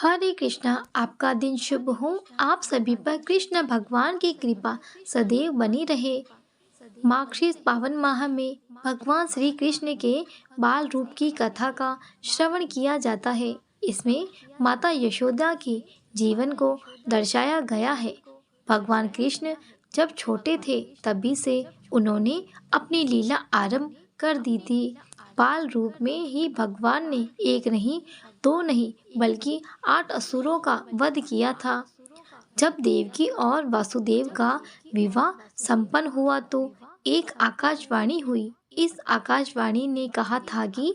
हरे कृष्णा। आपका दिन शुभ हो। आप सभी पर कृष्ण भगवान की कृपा सदैव बनी रहे। माघ पावन माह में भगवान श्री कृष्ण के बाल रूप की कथा का श्रवण किया जाता है। इसमें माता यशोदा के जीवन को दर्शाया गया है। भगवान कृष्ण जब छोटे थे तभी से उन्होंने अपनी लीला आरंभ कर दी थी। बाल रूप में ही भगवान ने एक नहीं, दो नहीं, बल्कि 8 असुरों का वध किया था। जब देवकी और वासुदेव का विवाह संपन्न हुआ तो एक आकाशवाणी हुई। इस आकाशवाणी ने कहा था कि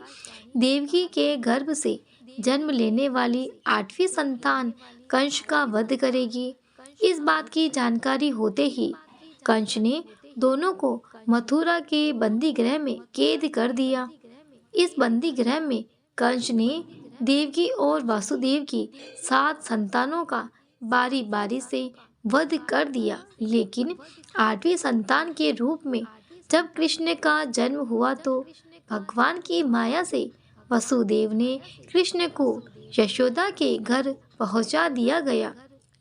देवकी के गर्भ से जन्म लेने वाली 8वीं संतान कंस का वध करेगी। इस बात की जानकारी होते ही कंस ने दोनों को मथुरा के बंदी गृह में कैद कर दिया। इस बंदी गृह में कंस ने देवकी और वासुदेव की 7 संतानों का बारी बारी से वध कर दिया। लेकिन 8वीं संतान के रूप में जब कृष्ण का जन्म हुआ तो भगवान की माया से वसुदेव ने कृष्ण को यशोदा के घर पहुंचा दिया गया।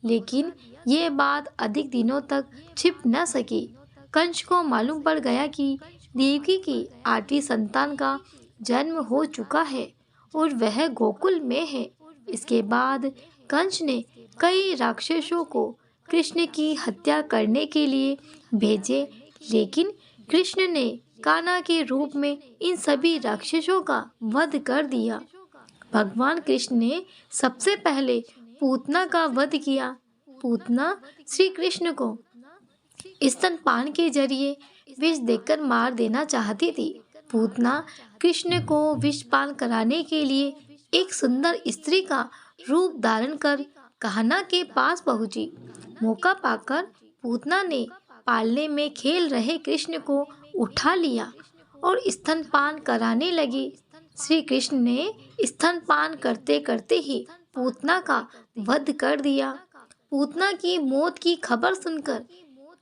लेकिन ये बात अधिक दिनों तक छिप न सकी। कंस को मालूम पड़ गया कि देवकी की 8वीं संतान का जन्म हो चुका है और वह गोकुल में है। इसके बाद कंस ने कई राक्षसों को कृष्ण की हत्या करने के लिए भेजे, लेकिन कृष्ण ने कान्हा के रूप में इन सभी राक्षसों का वध कर दिया। भगवान कृष्ण ने सबसे पहले पूतना का वध किया। पूतना श्री कृष्ण को स्तनपान के जरिए विष देकर मार देना चाहती थी। पूतना कृष्ण को विषपान कराने के लिए एक सुंदर स्त्री का रूप धारण कर कान्हा के पास पहुंची। मौका पाकर पूतना ने पालने में खेल रहे कृष्ण को उठा लिया और स्तनपान कराने लगी। श्री कृष्ण ने स्तनपान करते करते ही पूतना का वध कर दिया। पूतना की मौत की खबर सुनकर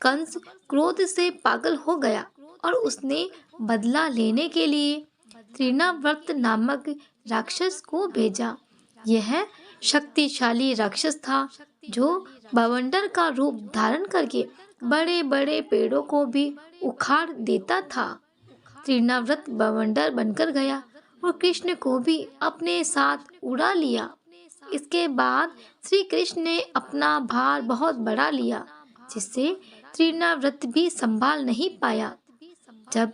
कंस क्रोध से पागल हो गया और उसने बदला लेने के लिए तृणाव्रत नामक राक्षस को भेजा। यह शक्तिशाली राक्षस था जो बवंडर का रूप धारण करके बड़े बड़े पेड़ों को भी उखाड़ देता था। तृणाव्रत बवंडर बनकर गया और कृष्ण को भी अपने साथ उड़ा लिया। इसके बाद श्री कृष्ण ने अपना भार बहुत बढ़ा लिया, जिससे तृणाव्रत भी संभाल नहीं पाया। जब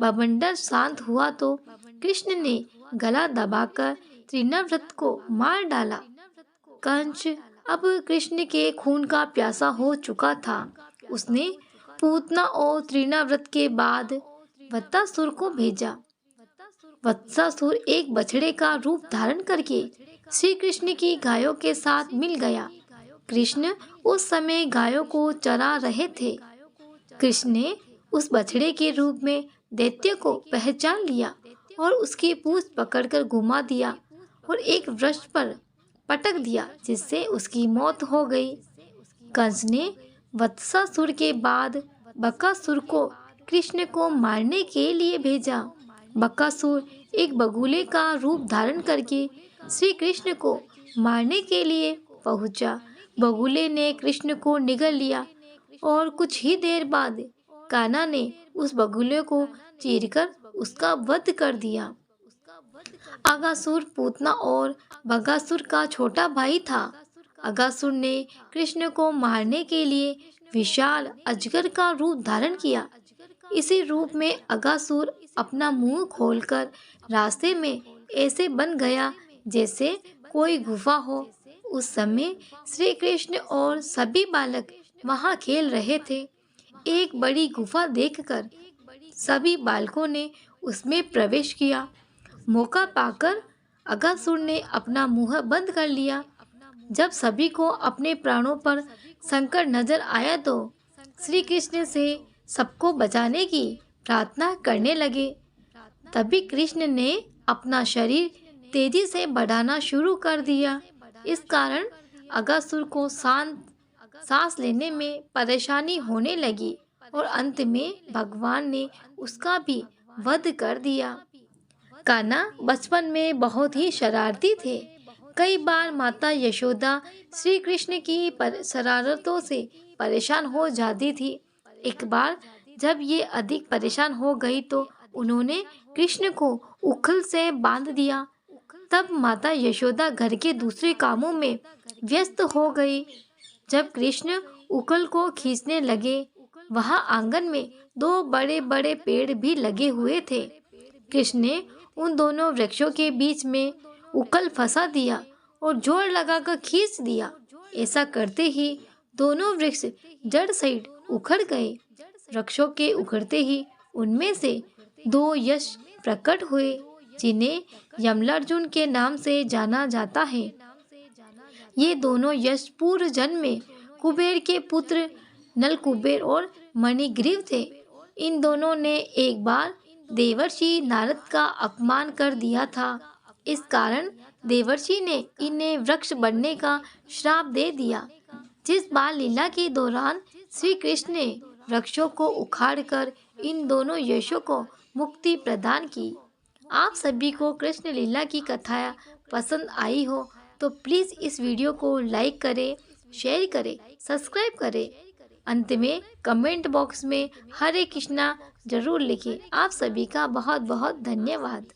बवंडर शांत हुआ तो कृष्ण ने गला दबाकर तृणाव्रत को मार डाला। कंस अब कृष्ण के खून का प्यासा हो चुका था। उसने पूतना और तृणाव्रत के बाद वत्सासुर को भेजा। वत्सासुर एक बछड़े का रूप धारण करके श्री कृष्ण की गायों के साथ मिल गया। कृष्ण उस समय गायों को चरा रहे थे। कृष्ण ने उस बछड़े के रूप में दैत्य को पहचान लिया और उसकी पूंछ पकड़कर घुमा दिया और एक वृक्ष पर पटक दिया, जिससे उसकी मौत हो गई। कंस ने वत्सासुर के बाद बकासुर को कृष्ण को मारने के लिए भेजा। बकासुर एक बगुले का रूप धारण करके श्री कृष्ण को मारने के लिए पहुंचा। बगुले ने कृष्ण को निगल लिया और कुछ ही देर बाद कान्हा ने उस बगुले को चीरकर उसका वध कर दिया। अगासुर पूतना और बगासुर का छोटा भाई था। अगासुर ने कृष्ण को मारने के लिए विशाल अजगर का रूप धारण किया। इसी रूप में अगासुर अपना मुंह खोलकर रास्ते में ऐसे बन गया जैसे कोई गुफा हो। उस समय श्री कृष्ण और सभी बालक वहां खेल रहे थे। एक बड़ी गुफा देखकर सभी बालकों ने उसमें प्रवेश किया। मौका पाकर अगासुर ने अपना मुंह बंद कर लिया। जब सभी को अपने प्राणों पर संकट नजर आया तो श्री कृष्ण से सबको बचाने की प्रार्थना करने लगे। तभी कृष्ण ने अपना शरीर तेजी से बढ़ाना शुरू कर दिया। इस कारण अगासुर को सांस लेने में परेशानी होने लगी और अंत में भगवान ने उसका भी वध कर दिया। कान्हा बचपन में बहुत ही शरारती थे। कई बार माता यशोदा श्री कृष्ण की शरारतों से परेशान हो जाती थी। एक बार जब ये अधिक परेशान हो गई तो उन्होंने कृष्ण को उखल से बांध दिया। तब माता यशोदा घर के दूसरे कामों में व्यस्त हो गई। जब कृष्ण उखल को खींचने लगे, वहां आंगन में दो बड़े बड़े पेड़ भी लगे हुए थे। कृष्ण ने उन दोनों वृक्षों के बीच में उखल फंसा दिया और जोर लगाकर खींच दिया। ऐसा करते ही दोनों वृक्ष जड़ सहित उखड़ गए। वृक्षों के उखड़ते ही उनमें से दो यश प्रकट हुए, जिन्हें यमलार्जुन के नाम से जाना जाता है। ये दोनों यश पूर्व जन्म में कुबेर के पुत्र नलकुबेर और मणिग्रीव थे। इन दोनों ने एक बार देवर्षि नारद का अपमान कर दिया था। इस कारण देवर्षि ने इन्हें वृक्ष बनने का श्राप दे दिया। जिस बाल लीला के दौरान श्री कृष्ण ने वृक्षों को उखाड़कर इन दोनों यशों को मुक्ति प्रदान की। आप सभी को कृष्ण लीला की कथाएं पसंद आई हो तो प्लीज़ इस वीडियो को लाइक करें, शेयर करें, सब्सक्राइब करें। अंत में कमेंट बॉक्स में हरे कृष्णा जरूर लिखें। आप सभी का बहुत बहुत धन्यवाद।